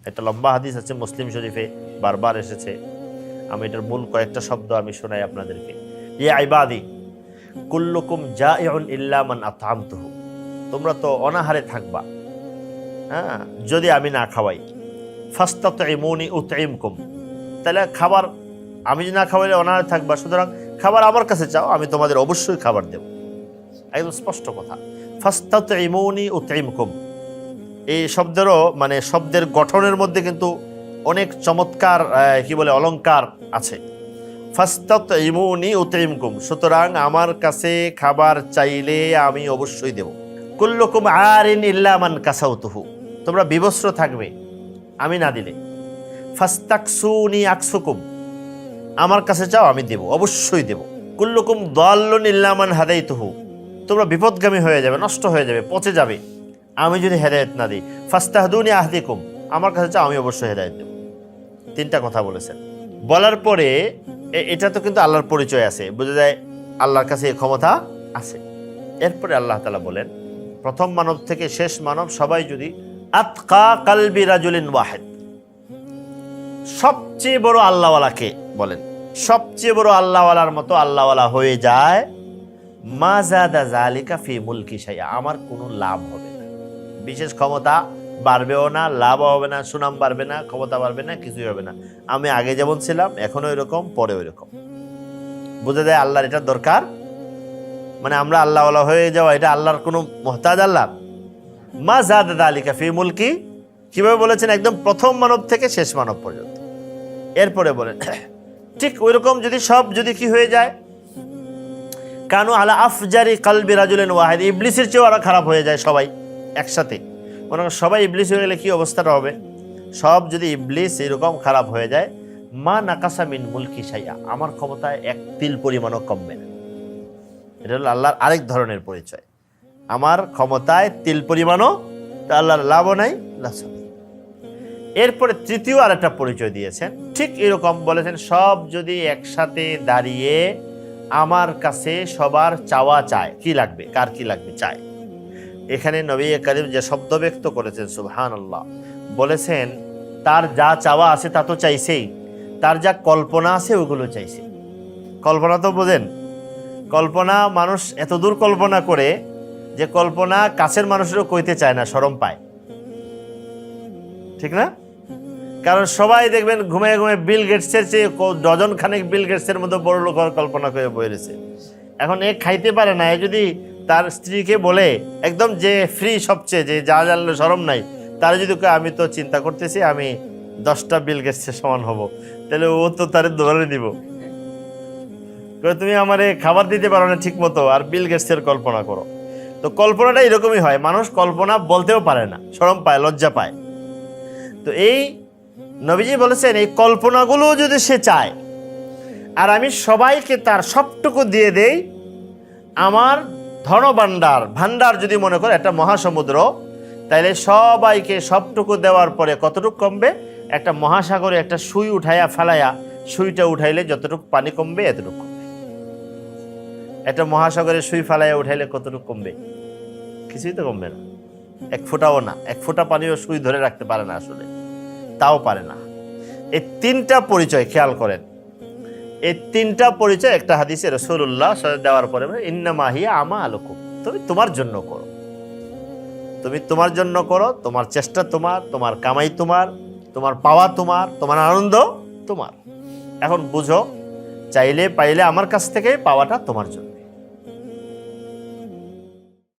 একটা লম্বা হাদিস আছে মুসলিম শরীফে, বারবার এসেছে। আমি এটার মূল কয়েকটা শব্দ আমি শোনাই আপনাদেরকে। ইয়া ইবাদি কুল্লুকুম জাইউন ইল্লা মান আতআমতুহু, তোমরা তো অনাহারে থাকবা, হ্যাঁ, যদি আমি না খাওয়াই। ফাস্তাতইমুনি উতইমকুম, তাহলে খাবার আমি যদি না খাওয়াইলে অনাহারে থাকবা, সুতরাং খাবার আমার কাছে চাও, আমি তোমাদের অবশ্যই খাবার দেব। একদম স্পষ্ট কথা। ফাস্তাতইমুনি উতইমকুম, এই শব্দেরও মানে শব্দের গঠনের মধ্যে কিন্তু অনেক চমৎকার কি বলে অলংকার আছে। ফাস্তাতইমুনি উতইমকুম, সুতরাং আমার কাছে খাবার চাইলে আমি অবশ্যই দেব। কুল্লুকুম আরিন ইল্লা মান কাসাউতুহু, তোমরা বিবস্ত্র থাকবে আমি না দিলে। ফাস্তাকসুনি আকসুকুম, আমার কাছে চাও আমি দেব, অবশ্যই দেব। কুল্লুকুম দাল্লুন ইল্লা মান হাদাইতুহু, তোমরা বিপদগামী হয়ে যাবে, নষ্ট হয়ে যাবে, পচে যাবে আমি যদি হেদায়েত না দিই। ফাস্তাহদুনি আহদিকুম, আমার কাছে চাও আমি অবশ্যই হেদায়েত দেব। তিনটা কথা বলেছেন। বলার পরে এটা তো কিন্তু আল্লাহর পরিচয় আছে, বোঝা যায় আল্লাহর কাছে এই ক্ষমতা আছে। এরপরে আল্লাহ তাআলা বলেন, প্রথম মানব থেকে শেষ মানব সবাই যদি আতকা কালবি রাজুলিন ওয়াহিদ, সবচেয়ে বড় আল্লাহওয়ালাকে বলেন, সবচেয়ে বড় আল্লাহওয়ালার মতো আল্লাহওয়ালা হয়ে যায়, মা যাদা যালিকা ফি মুলকি শাইআ, আমার কোনো লাভ হবে না, বিশেষ ক্ষমতা বাড়বেও না, লাভ হবে না, সুনাম বাড়বে না, ক্ষমতা বাড়বে না, কিছুই হবে না। আমি আগে যেমন ছিলাম এখনো এরকম, পরে ওইরকম। বোঝা যায় আল্লাহর এটা দরকার, মানে আমরা আল্লাহওয়ালা হয়ে যাওয়া এটা আল্লাহর কোনো মুহতাজ আল্লাহ। মা যাদা যালিকা ফি মুলকি, কিভাবে বলেছেন? একদম প্রথম মানব থেকে শেষ মানব পর্যন্ত। এরপরে বলেন ঠিক ওইরকম যদি সব যদি কি হয়ে যায়, কানু আলা আফজারি কালবি রাজুলিন ওয়াহিদ, ইবলিসের চেয়েও আরো খারাপ হয়ে যায় সবাই একসাথে। মনে করেন সবাই ইবলিস হয়ে গেলে কি অবস্থাটা হবে? সব যদি ইবলিস এরকম খারাপ হয়ে যায়, মা নাকাসা মিন মুলকি শাইআ, আমার ক্ষমতায় এক তিল পরিমাণও কমবে না। এটা হলো আল্লাহর আরেক ধরনের পরিচয়, আমার ক্ষমতায় তিল পরিমাণও, আল্লাহর লাভও নাই, লাভ। এরপরে তৃতীয় আরেকটা পরিচয় দিয়েছেন, ঠিক এরকম বলেছেন, সব যদি একসাথে দাঁড়িয়ে আমার কাছে সবার চাওয়া চায়, কি লাগবে, কার কি লাগবে চায়। এখানে নবী করিম যে শব্দ ব্যক্ত করেছেন সুবহানাল্লাহ, বলেছেন তার যা চাওয়া আছে তা তো চাইছেই, তার যা কল্পনা আছে ওগুলো চাইছে। কল্পনা তো বোঝেন, কল্পনা মানুষ এত দূর কল্পনা করে যে কল্পনা কাছের মানুষেরও কইতে চায় না, শরম পায়, ঠিক না? কারণ সবাই দেখবেন ঘুমিয়ে ঘুমিয়ে বিল গেটসের চেয়ে ডজন খানেক বিল গেটসের মতো বড় লোক কল্পনা করে বয়ে রয়েছে। এখন এ খাইতে পারে না, এ যদি তার স্ত্রীকে বলে, একদম যে ফ্রি সবচেয়ে, যে যা জানলে শরম নাই, তার যদি আমি তো চিন্তা করতেছি আমি 10টা বিল গেটসের সমান হব, তাহলে ও তো তার ধরে দিব, তুমি আমারে খাবার দিতে পারো না ঠিক মতো, আর বিল গেটসের কল্পনা করো। তো কল্পনাটা এরকমই হয়, মানুষ কল্পনা বলতেও পারে না, শরম পায়, লজ্জা পায়। তো এই নবীজি বলেছেন এই কল্পনাগুলো যদি সে চায়, আর আমি সবাইকে তার সবটুকু দিয়ে দেই, আমার ভান্ডার যদি মনে করে একটা মহাসমুদ্র, তাইলে সবাইকে সবটুকু দেওয়ার পরে কতটুকু কমবে? একটা মহাসাগরে একটা সুই উঠাইয়া ফেলাইয়া, সুইটা উঠাইলে যতটুকু পানি কমবে এতটুকু কমবে। একটা মহাসাগরে সুই ফেলাইয়া উঠাইলে কতটুকু কমবে? কিছুই তো কমবে না, এক ফোঁটাও না। এক ফোঁটা পানিও সুই ধরে রাখতে পারে না, আসলে তাও পারে না। এই তিনটা পরিচয় খেয়াল করেন, এই তিনটা পরিচয় একটা হাদিসে রাসূলুল্লাহ দেওয়ার পরে ইন্নামা হিয়া আমালুকুম, তুমি তোমার জন্য করো, তুমি তোমার জন্য করো, তোমার চেষ্টা তোমার, তোমার কামাই তোমার, তোমার পাওয়া তোমার, তোমার আনন্দ তোমার। এখন বুঝো, চাইলে পাইলে আমার কাছ থেকে পাওয়াটা তোমার জন্য।